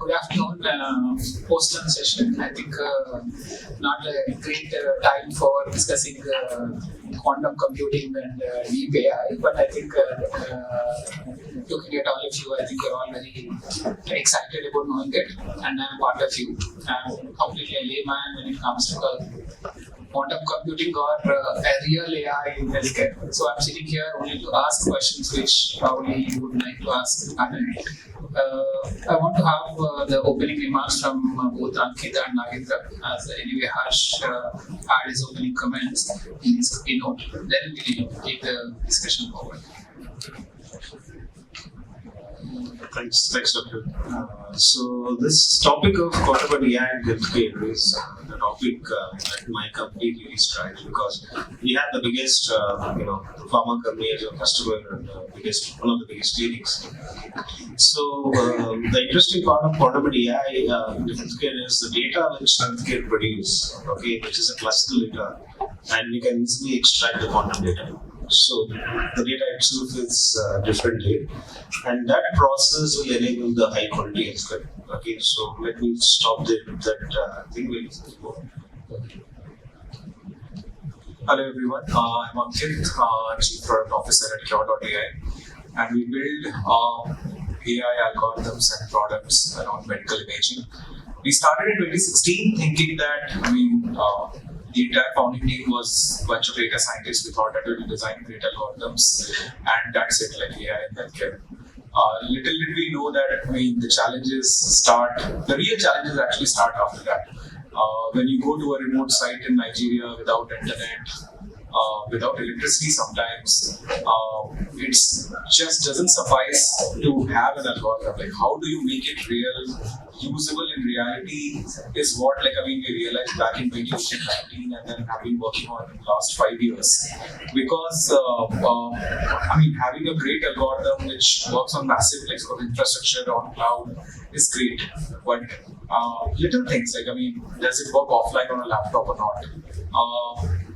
Good afternoon. Post-lunch session. I think not a great time for discussing quantum computing and deep AI, but I think looking at all of you, I think you're all very excited about knowing it, and I'm part of you. I'm completely a layman when it comes to quantum computing or a real AI in healthcare. So I'm sitting here only to ask questions which probably you would like to ask the panel. I want to have the opening remarks from both Ankit and Nagendra, as anyway Harsh had his opening comments in his keynote. Then we'll take the discussion forward. Thanks, Dr. So this topic of quantum AI and healthcare is the topic that my company really strives, because we have the biggest, pharma company as a customer and one of the biggest clinics. So the interesting part of quantum AI in healthcare is the data which healthcare produce, which is a classical data, and we can easily extract the quantum data. So the data itself is different here, and that process will enable the high quality healthcare. So let me stop there with that thing. Hello everyone, I'm Ankit, Chief Product Officer at Cure.ai, and we build AI algorithms and products around medical imaging. We started in 2016 thinking that, the entire founding team was a bunch of data scientists. We thought that we would design great algorithms, and that's it, like AI in healthcare. Little did we know that, the real challenges actually start after that. When you go to a remote site in Nigeria without internet, without electricity sometimes, it just doesn't suffice to have an algorithm. Like, how do you make it real, usable in reality is what, we realized back in 2019 and then have been working on in the last 5 years. Because, having a great algorithm which works on massive infrastructure on cloud is great. But little things does it work offline on a laptop or not?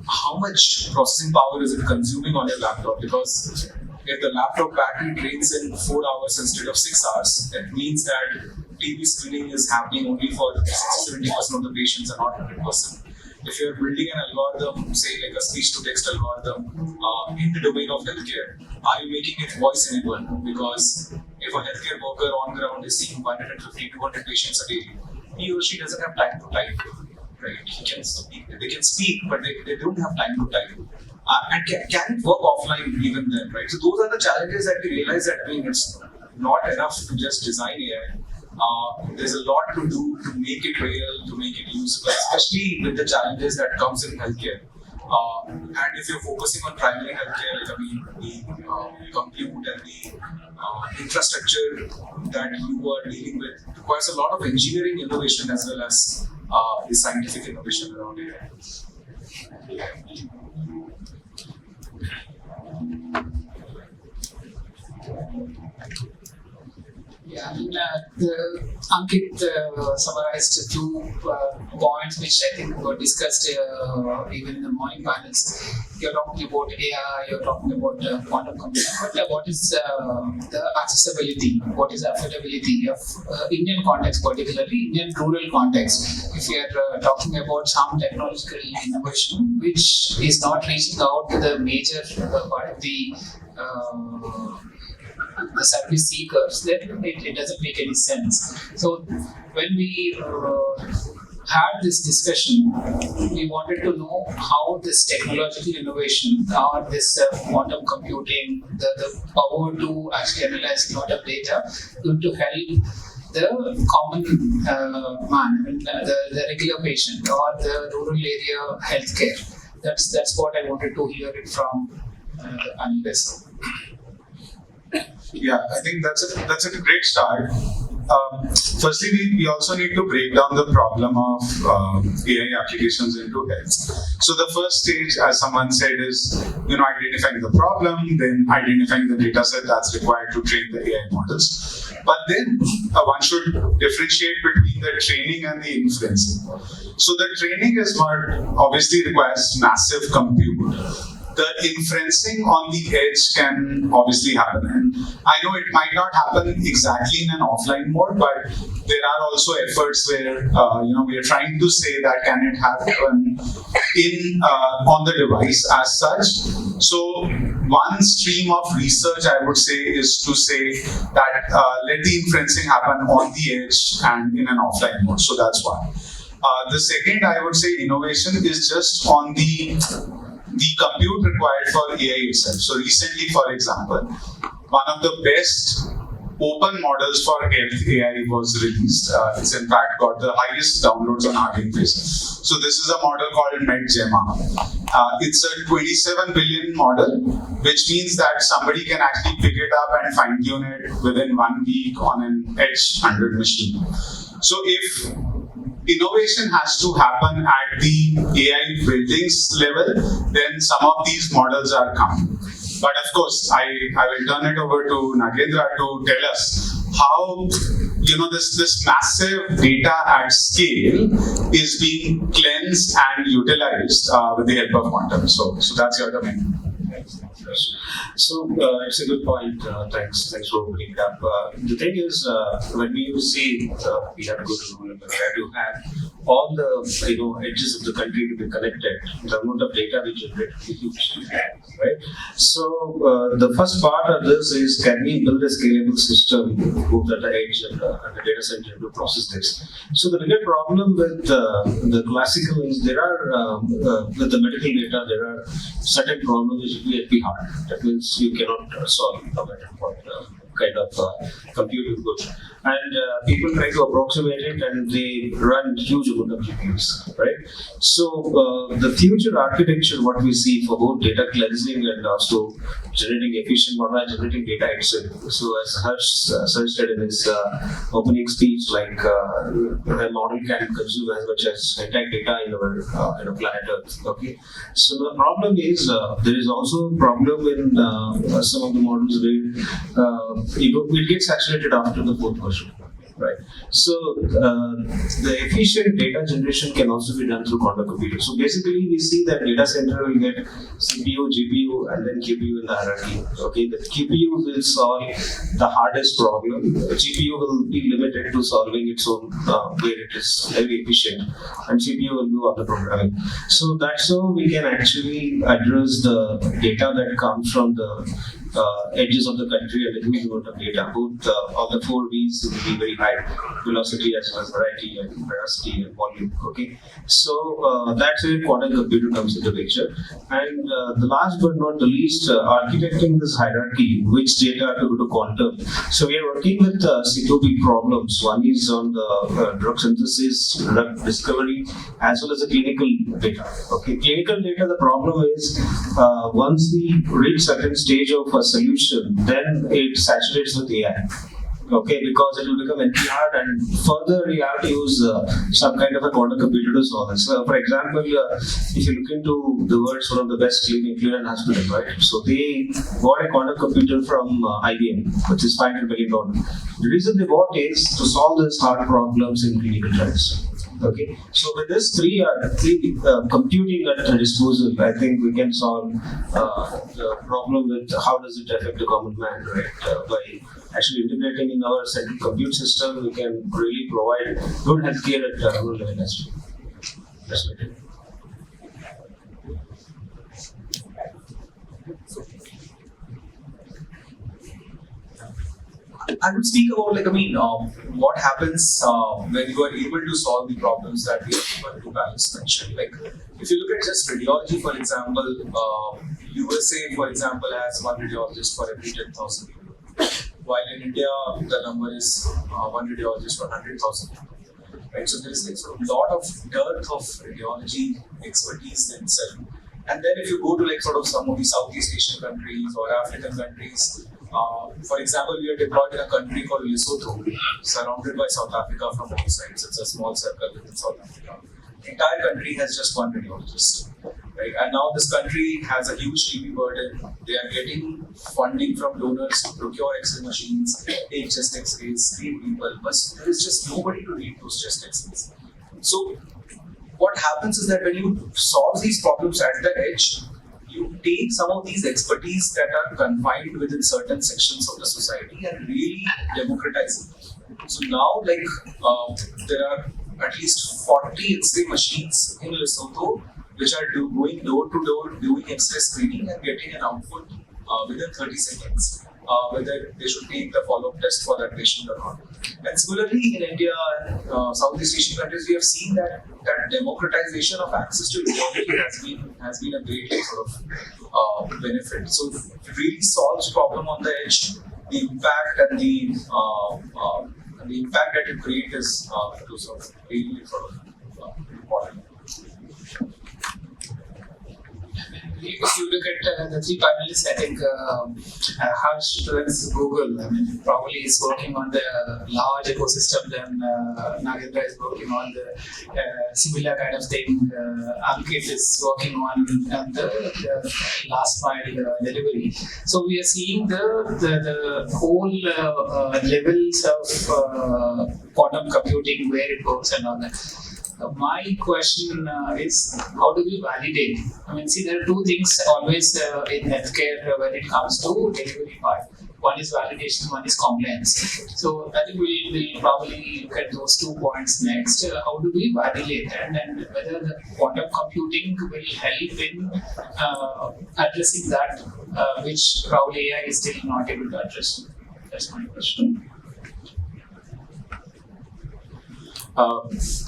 How much processing power is it consuming on your laptop? Because if the laptop battery drains in 4 hours instead of 6 hours, that means that TB screening is happening only for 60-70% of the patients and not 100%. If you're building an algorithm, say like a speech-to-text algorithm in the domain of healthcare, are you making it voice-enabled? Because if a healthcare worker on ground is seeing 150-200 patients a day, he or she doesn't have time to type. Right? They can speak, but they don't have time to type. And can it work offline even then, right? So those are the challenges that we realize that it's not enough to just design AI. There's a lot to do to make it real, to make it usable, especially with the challenges that comes in healthcare. And if you're focusing on primary healthcare, the compute and the infrastructure that you are dealing with requires a lot of engineering innovation as well as the scientific innovation around AI. Yeah, Ankit summarized a few points which I think were discussed even in the morning panels. You're talking about AI, you're talking about quantum computing, but what is the accessibility, what is the affordability of Indian context, particularly Indian rural context? If you are talking about some technological innovation which is not reaching out to the major part of the service seekers, then it doesn't make any sense. So when we had this discussion, we wanted to know how this technological innovation or this quantum computing, the power to actually analyze a lot of data, going to help the common man, the regular patient or the rural area healthcare. That's what I wanted to hear it from the panelists. Yeah, I think that's a great start. Firstly, we also need to break down the problem of AI applications into health. So the first stage, as someone said, is identifying the problem, then identifying the data set that's required to train the AI models. But then one should differentiate between the training and the inferencing. So the training is what obviously requires massive compute. The inferencing on the edge can obviously happen. And I know it might not happen exactly in an offline mode, but there are also efforts where we are trying to say that can it happen in on the device as such. So one stream of research I would say is to say that let the inferencing happen on the edge and in an offline mode. So that's one. The second, I would say, innovation is just on the compute required for AI itself. So recently, for example, one of the best open models for health AI was released. It's in fact got the highest downloads on Hugging Face. So this is a model called MedGemma. It's a 27 billion model, which means that somebody can actually pick it up and fine tune it within 1 week on an edge 100 machine. So if innovation has to happen at the AI buildings level, then some of these models are coming. But of course, I will turn it over to Nagendra to tell us how this massive data at scale is being cleansed and utilized with the help of quantum. So that's your domain. So it's a good point. Thanks for bringing it up. The thing is, when we say we have to go to rural, we have to have all the edges of the country to be connected. The amount of data we generate is huge, right? So the first part of this is, can we build a scalable system both at the edge and the data center to process this? So the bigger problem with the classical is there are with the medical data there are certain problems which will be hard. That means you cannot solve kind of compute input. And people try to approximate it and they run huge amount of GPUs, right? So the future architecture, what we see for both data cleansing and also generating efficient model and generating data itself. So as Harsh suggested in his opening speech, like a model can consume as much as entire data in our planet Earth. Okay. So the problem is there is also a problem in some of the models where it gets saturated after the fourth version. Right. So the efficient data generation can also be done through quantum computing. So basically, we see that data center will get CPU, GPU, and then QPU in the hierarchy. Okay, the QPU will solve the hardest problem. The GPU will be limited to solving its own where it is very efficient, and CPU will do all the programming. So that's how we can actually address the data that comes from the edges of the country and the huge amount of data. Both all the 4 V's will be very high: velocity as well as variety and veracity and volume. Okay, so that's where quantum computer comes into the picture. And the last but not the least, architecting this hierarchy, which data to go to quantum. So we are working with two big problems. One is on the drug synthesis, drug discovery, as well as the clinical data. Okay, clinical data. The problem is once we reach certain stage of a solution, then it saturates with AI. Okay, because it will become NPR, and further we have to use some kind of a quantum computer to solve it. So, for example, if you look into the world's one of the best Cleveland Hospital, right? So they bought a quantum computer from IBM, which is $500 million. The reason they bought is to solve these hard problems in clinical trials. Okay, so with this three computing at the disposal, I think we can solve the problem with how does it affect the common man, right? By actually integrating in our central compute system, we can really provide good healthcare at rural level as well. That's what it is. I would speak about what happens when you are able to solve the problems that we are able to balance mention. Like if you look at just radiology, for example, USA, for example, has one radiologist for every 10,000 people, while in India the number is one radiologist for 100,000 people. Right, so there is a lot of dearth of radiology expertise in itself. And then if you go to some of the Southeast Asian countries or African countries. For example, we are deployed in a country called Lesotho, surrounded by South Africa from both sides. It's a small circle within South Africa. The entire country has just one radiologist. Right? And now this country has a huge TB burden. They are getting funding from donors to procure X-ray machines, take chest X-rays, screen people, but there is just nobody to read those chest X-rays. So what happens is that when you solve these problems at the edge, you take some of these expertise that are confined within certain sections of the society and really democratize it. So now, there are at least 40 X-ray machines in Lesotho which are going door to door, doing X-ray screening and getting an output within 30 seconds, whether they should take the follow-up test for that patient or not. And similarly, in India and Southeast Asian countries, we have seen that democratization of access to radiology has been a great sort of benefit. So it really solves problem on the edge. The impact and the impact that it creates is really sort of important. If you look at the three panelists, I think Harsh runs Google. I mean, probably is working on the large ecosystem. Then Nagendra is working on the similar kind of thing. Ankit is working on the last mile delivery. So we are seeing the whole levels of quantum computing, where it works and all that. My question is, how do we validate? I mean, see, there are two things always in healthcare when it comes to delivery part. One is validation, one is compliance. So I think we'll probably look at those 2 points next. How do we validate, and whether the quantum computing will help in addressing that, which probably AI is still not able to address. That's my question.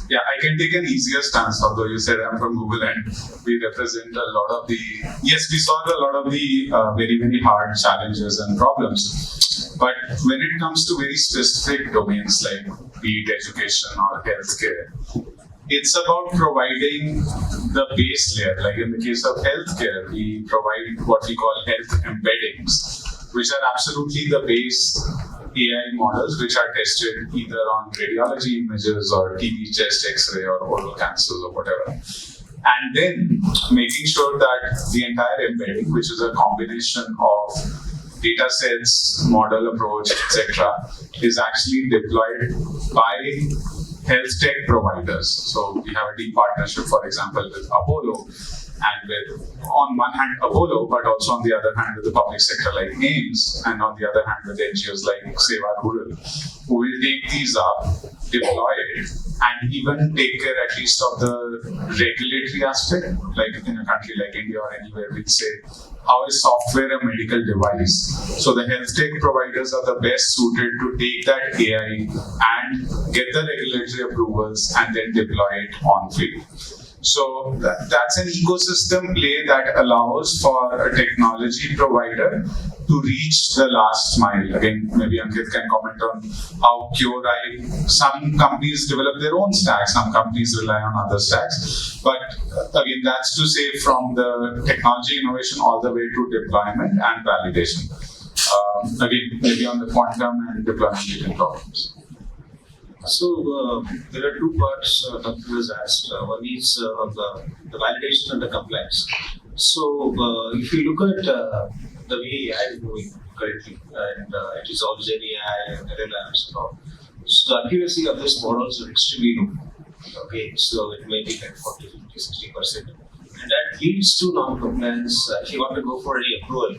Yeah, I can take an easier stance, although you said I'm from Google and we represent a lot of the, yes, we solve a lot of the very, very hard challenges and problems. But when it comes to very specific domains like be it education or healthcare, it's about providing the base layer. Like in the case of healthcare, we provide what we call health embeddings, which are absolutely the base AI models which are tested either on radiology images or TB chest X-ray or oral cancers or whatever. And then making sure that the entire embedding, which is a combination of data sets, model approach, etc., is actually deployed by health tech providers. So we have a deep partnership, for example, with Apollo, and with, on one hand, Apollo, but also on the other hand, with the public sector like AIMS, and on the other hand, with NGOs like Seva Rural, who will take these up, deploy it, and even take care at least of the regulatory aspect, like in a country like India or anywhere, we'd say, how is software a medical device? So the health tech providers are the best suited to take that AI and get the regulatory approvals and then deploy it on field. So that's an ecosystem play that allows for a technology provider to reach the last mile. Again, maybe Ankit can comment on how some companies develop their own stacks, some companies rely on other stacks. But again, that's to say from the technology innovation all the way to deployment and validation. Again, maybe on the quantum and deployment related problems. So there are two parts Dr. has asked. One is on the validation and the compliance. So if you look at the way AI is moving currently, and it is all Gen AI and LLMs and all, so the accuracy of these models are extremely low. Okay, so it may be like 40, 50, 60%. And that leads to non-compliance. If you want to go for any approval,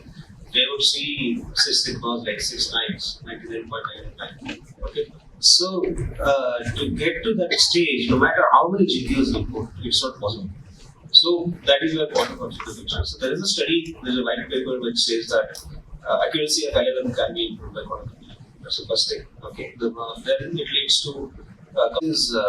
they would see system calls like 6 nines, 99.99. Okay. So, to get to that stage, no matter how many GPUs you put, it's not possible. So, that is where quantum computing comes. So, there is a study, there's a white paper which says that accuracy of LLM can be improved by quantum computing. That's the first thing. Okay. Then it leads to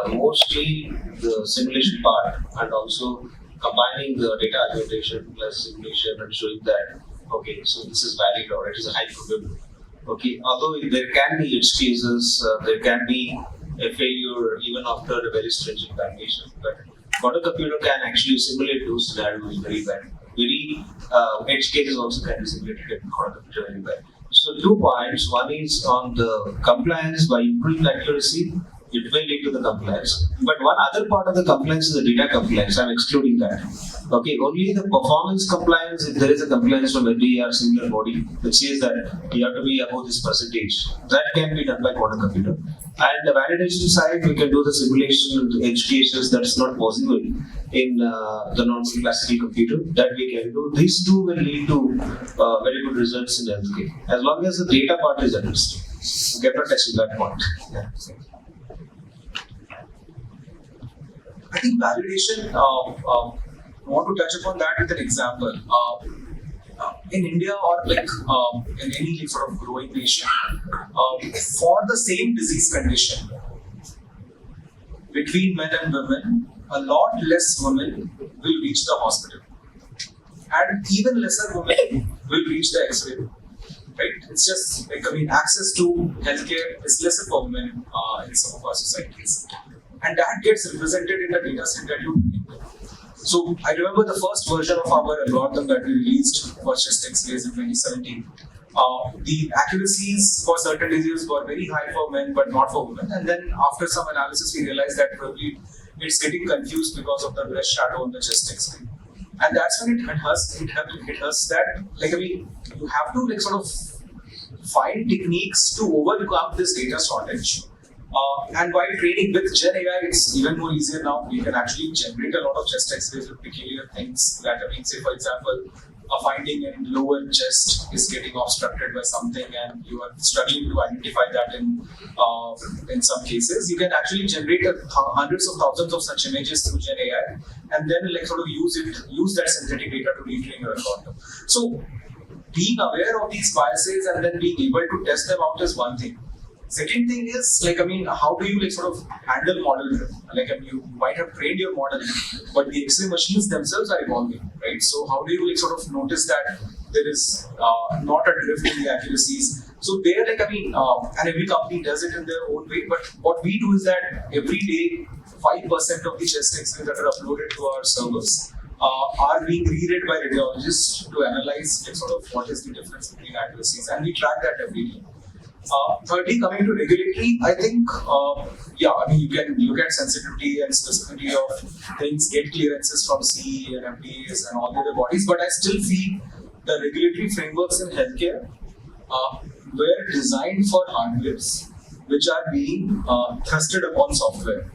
mostly the simulation part and also combining the data aggregation plus simulation and showing that, okay, so this is valid or it is a high probability. Okay, although there can be edge cases, there can be a failure even after a very stringent validation, but quantum computer can actually simulate those scenarios very well. Very edge cases also can be simulated in quantum computer very well. So 2 points. One is on the compliance. By improving accuracy, it may lead to the compliance. But one other part of the compliance is the data compliance. I'm excluding that. Okay, only the performance compliance, if there is a compliance from every or similar body which says that you have to be above this percentage, that can be done by quantum computer. And the validation side, we can do the simulation and edge cases that's not possible in the normal classical computer, that we can do. These two will lead to very good results in healthcare, as long as the data part is addressed. get the test to that point. Yeah. I think validation, I want to touch upon that with an example. In India or in any sort of growing nation, for the same disease condition, between men and women, a lot less women will reach the hospital. And even lesser women will reach the X-ray. Right? It's just access to healthcare is lesser for women in some of our societies. And that gets represented in the data set that you bring. So I remember the first version of our algorithm that we released for chest X-rays in 2017. The accuracies for certain diseases were very high for men but not for women. And then after some analysis, we realized that probably it's getting confused because of the breast shadow on the chest X-ray. And that's when it hit us that you have to sort of find techniques to overcome this data shortage. And while training with Gen AI, it's even more easier now. We can actually generate a lot of chest X-rays with peculiar things that say, for example, a finding in lower chest is getting obstructed by something, and you are struggling to identify that in some cases. You can actually generate hundreds of thousands of such images through Gen AI, and then use that synthetic data to retrain your algorithm. So, being aware of these biases and then being able to test them out is one thing. Second thing is, how do you sort of handle model drift? You might have trained your model, but the X-ray machines themselves are evolving, right? So how do you sort of notice that there is not a drift in the accuracies? So there, and every company does it in their own way. But what we do is that every day, 5% of the chest X-rays that are uploaded to our servers are being reread by radiologists to analyze sort of what is the difference between accuracies, and we track that every day. Thirdly, coming to regulatory, I think, you can look at sensitivity and specificity of things, get clearances from CE and FDAs and all the other bodies, but I still feel the regulatory frameworks in healthcare were designed for hardwares which are being thrusted upon software.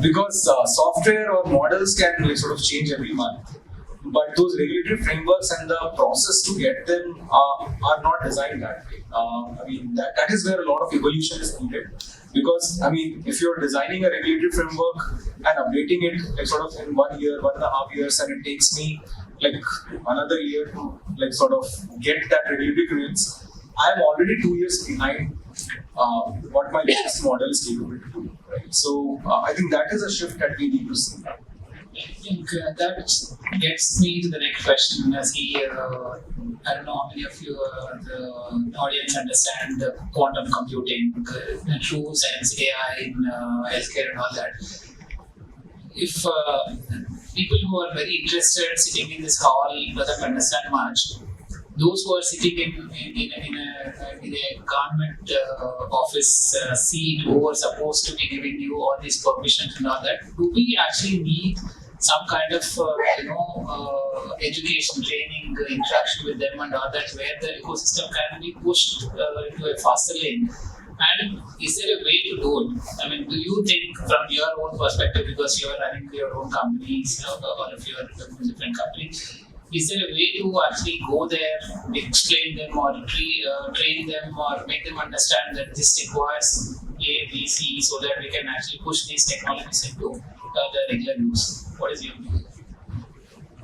Because software or models can sort of change every month. But those regulatory frameworks and the process to get them are not designed that way. That is where a lot of evolution is needed. Because, if you're designing a regulatory framework and updating it sort of in 1 year, 1.5 years, and it takes me another year to sort of get that regulatory clearance, I am already 2 years behind what my latest model is capable to do. Right? So, I think that is a shift that we need to see. I think that gets me to the next question. I don't know how many of you, the audience, understand the quantum computing, the true science, AI in healthcare and all that. If people who are very interested sitting in this hall doesn't understand much, those who are sitting in a government office seat who are supposed to be giving you all these permissions and all that, do we actually need some kind of education, training, interaction with them and all that, where the ecosystem can be pushed into a faster lane? And is there a way to do it? Do you think from your own perspective, because you are running your own companies, all of you are different companies, is there a way to actually go there, explain them or train them or make them understand that this requires A, B, C, so that we can actually push these technologies into the regular use? What is your view?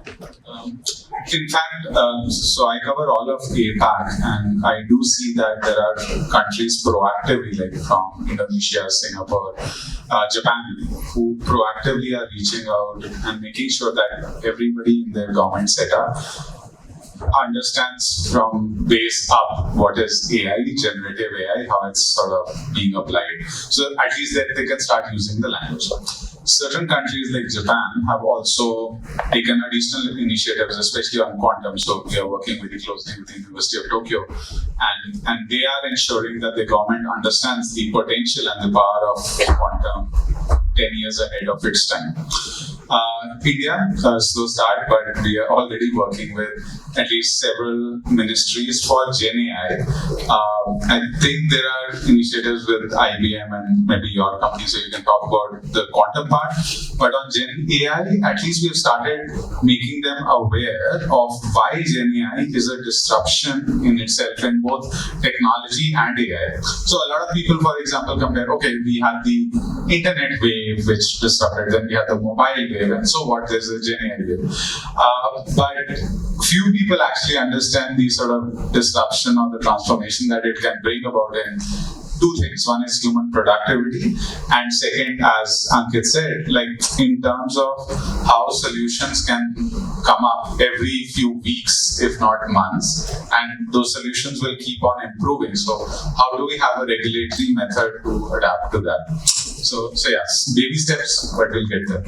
In fact, so I cover all of APAC, and I do see that there are countries proactively, from Indonesia, Singapore, Japan, who proactively are reaching out and making sure that everybody in their government setup understands from base up what is AI, generative AI, how it's sort of being applied. So at least they can start using the language. Certain countries like Japan have also taken additional initiatives, especially on quantum. So we are working very closely with the University of Tokyo, and they are ensuring that the government understands the potential and the power of quantum 10 years ahead of its time. India, slow start, but we are already working with at least several ministries for Gen AI. I think there are have initiatives with IBM and maybe your company, so you can talk about the quantum part. But on Gen AI, at least we have started making them aware of why Gen AI is a disruption in itself in both technology and AI. So a lot of people, for example, compare, okay, we had the internet wave which disrupted, then we had the mobile wave, and so what, there's a Gen AI wave. But few people actually understand the sort of disruption or the transformation that it can bring about in two things. One is human productivity, and second, as Ankit said, like in terms of how solutions can come up every few weeks, if not months, and those solutions will keep on improving. So how do we have a regulatory method to adapt to that? So yes, baby steps, but we'll get there.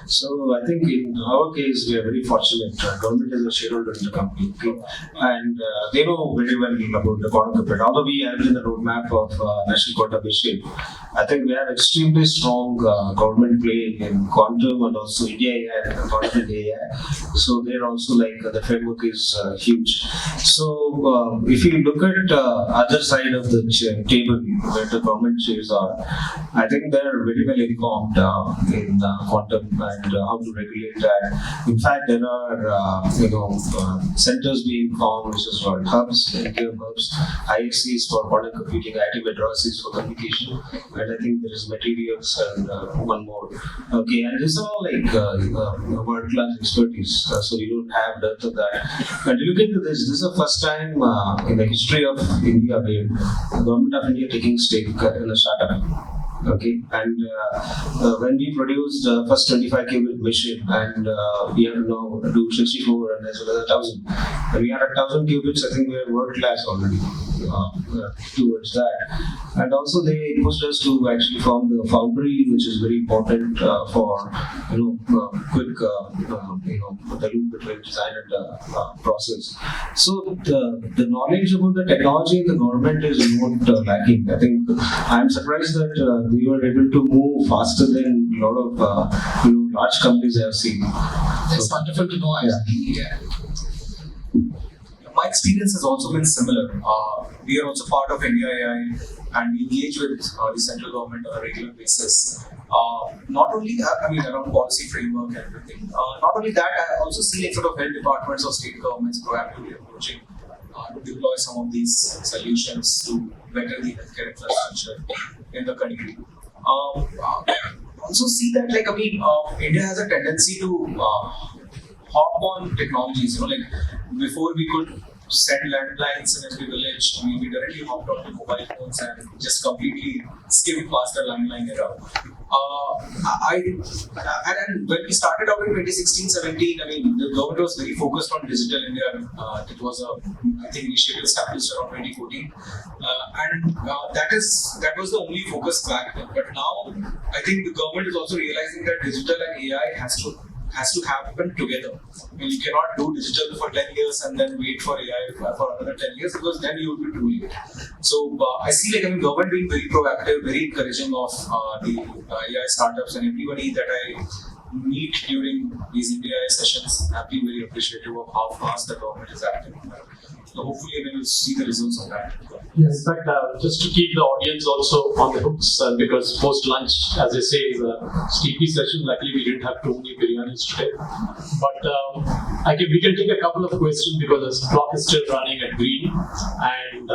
So I think in our case, we are very fortunate. Government is a shareholder in the company, okay? And they know very well about the quantum computer. Although we are in the roadmap of National Quantum Mission, I think we have extremely strong government play in quantum and also India AI and quantum AI. So they're also like the framework is huge. So if you look at other side of the table where the government shares are, I think they're very well informed in quantum and how to regulate that. In fact, there are centers being formed, which is called hubs, NQM hubs, ISCs for quantum computing, IT Madrasis for communication, and I think there is materials and one more. Okay, and this is all like world-class expertise, so you don't have depth of that. And you look into this is the first time in the history of India where the government of India taking stake in a startup. Okay, and when we produced the first 25 qubit machine, and we have to now do 64 and as well as 1,000. When we are at 1,000 qubits, I think we are world class already towards that. And also they pushed us to actually form the foundry, which is very important for quick the loop between design and process. So the knowledge about the technology in the government is not lacking. I think I am surprised that we were able to move faster than a lot of large companies I have seen. That's wonderful to know, actually. Yeah. My experience has also been similar. We are also part of India AI and we engage with the central government on a regular basis. Not only, around policy framework and everything. Not only that, I also see like sort of health departments or state governments proactively approaching to deploy some of these solutions to better the healthcare infrastructure in the country. Also see that India has a tendency to hop on technologies. Before we could send landlines in every village, we directly hopped onto mobile phones and just completely skimmed past the landline era. And when we started out in 2016-17, the government was very focused on digital India. It was initiative established around 2014, and that was the only focus back then. But now, I think the government is also realizing that digital and AI has to happen together. You cannot do digital for 10 years and then wait for AI for another 10 years because then you will be too late. So I see government being very proactive, very encouraging of the AI startups, and everybody that I meet during these India AI sessions have been very appreciative of how fast the government is acting. So hopefully we will see the results of that. Yes, in fact, just to keep the audience also on the hooks, because post-lunch, as I say, is a sleepy session. Luckily, we didn't have too many biryanis today. But we can take a couple of questions because the clock is still running at green. And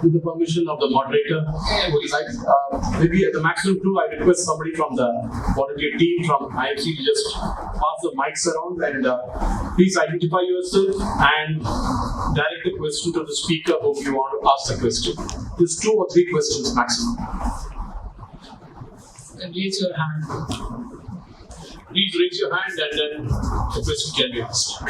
with the permission of the moderator, I would like, maybe at the maximum 2, I request somebody from the volunteer team from IMC to just pass the mics around and please identify yourself and direct the question to the speaker whom you want to ask the question. Just 2 or 3 questions maximum. And raise your hand. Please raise your hand and then the question can be asked.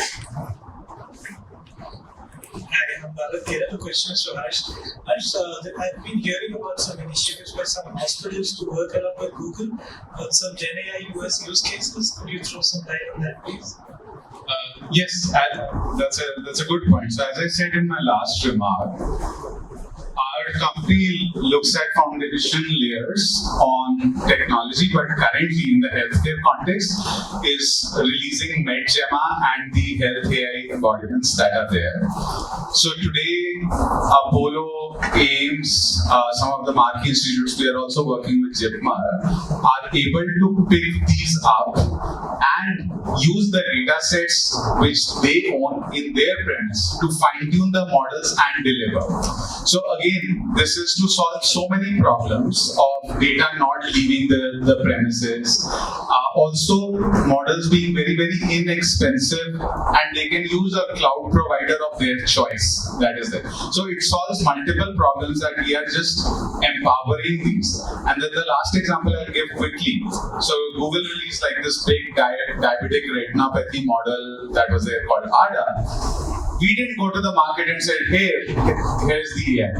Hi, I'm Bharat here. The question is to Harsh. Harsh, I've been hearing about some initiatives by some hospitals to work along with Google on some Gen AI US use cases. Could you throw some light on that, please? Yes, that's a good point. So as I said in my last remark, our our company looks at foundation layers on technology, but currently in the healthcare context is releasing MedGemma and the health AI embodiments that are there. So today, Apollo, AIMS, some of the marquee institutes we are also working with JIPMER are able to pick these up and use the data sets which they own in their premise to fine-tune the models and deliver. So again, this is to solve so many problems of data not leaving the premises. Also, models being very, very inexpensive, and they can use a cloud provider of their choice. That is it. So it solves multiple problems that we are just empowering these. And then the last example I'll give quickly. So Google released like this big diabetic retinopathy model that was there called ADA. We didn't go to the market and said, hey, here's the AI.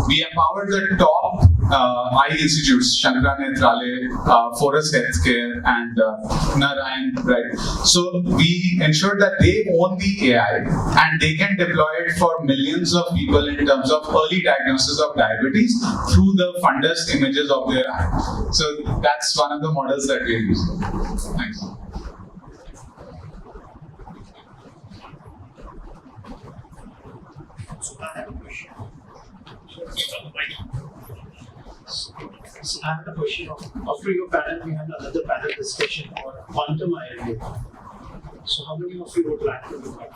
We empowered the top eye institutes, Shankara Nethrale, Forest Healthcare, and Narayan, right? So we ensured that they own the AI and they can deploy it for millions of people in terms of early diagnosis of diabetes through the fundus images of their eye. So that's one of the models that we're using. Thanks. So I have a question. So I have a question. After your panel, we have another panel discussion on quantum IRA. So how many of you would like to do that?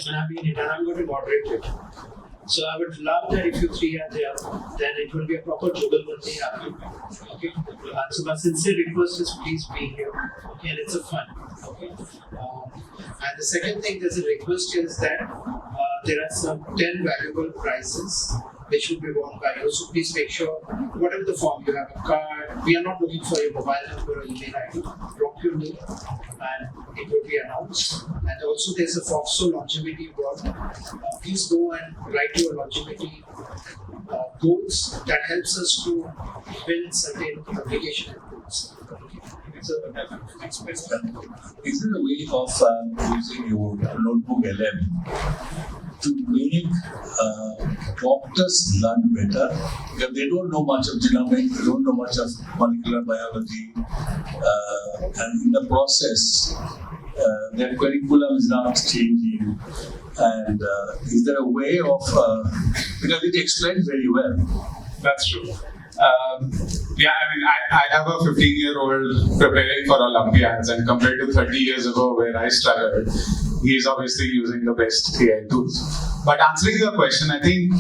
And I'm going to moderate it. So I would love that if you three are there, then it will be a proper jugalbandi argument. Okay? So my sincere request is please be here. Okay, and it's a fun. Okay. And the second thing, there's a request is that there are some 10 valuable prizes they should be won by you. So please make sure, whatever the form, you have a card. We are not looking for your mobile number or email ID. Drop your name and it will be announced. And also there's a FOXO longevity board. Please go and write your longevity goals that helps us to build certain application and tools. So, is there a way of using your notebook LM to make doctors learn better? Because they don't know much of genomics, they don't know much of molecular biology, and in the process, their curriculum is not changing. And is there a way of, because it explains very well. That's true. I have a 15-year-old preparing for Olympiads, and compared to 30 years ago where I struggled, he's obviously using the best AI tools. But answering your question, I think,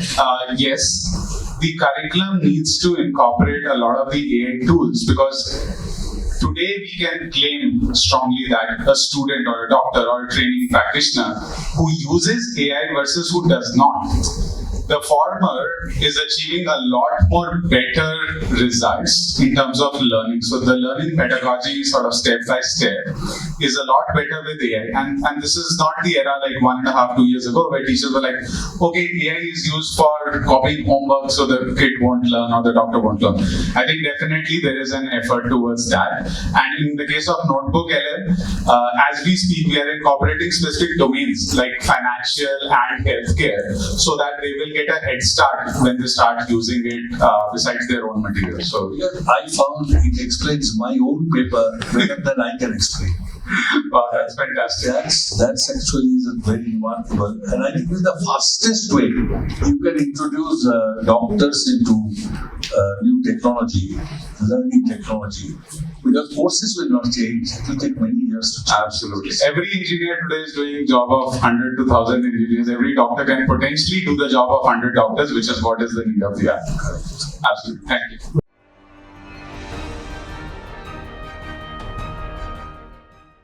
yes, the curriculum needs to incorporate a lot of the AI tools, because today we can claim strongly that a student or a doctor or a training practitioner who uses AI versus who does not, the former is achieving a lot more better results in terms of learning. So the learning pedagogy sort of step by step is a lot better with AI. And this is not the era like 1.5, 2 years ago where teachers were like, okay, AI is used for copying homework so the kid won't learn or the doctor won't learn. I think definitely there is an effort towards that. And in the case of Notebook LM, as we speak, we are incorporating specific domains like financial and healthcare so that they will get a head start when they start using it besides their own material. So I found it explains my own paper better than I can explain. Wow, that's fantastic. That's actually is very remarkable, and I think it's the fastest way you can introduce doctors into new technology, learning technology, because courses will not change. It will take many years to change. Absolutely. Every engineer today is doing job of 100 to 1,000 engineers. Every doctor can potentially do the job of 100 doctors, which is what is the need of the hour. Absolutely. Thank you.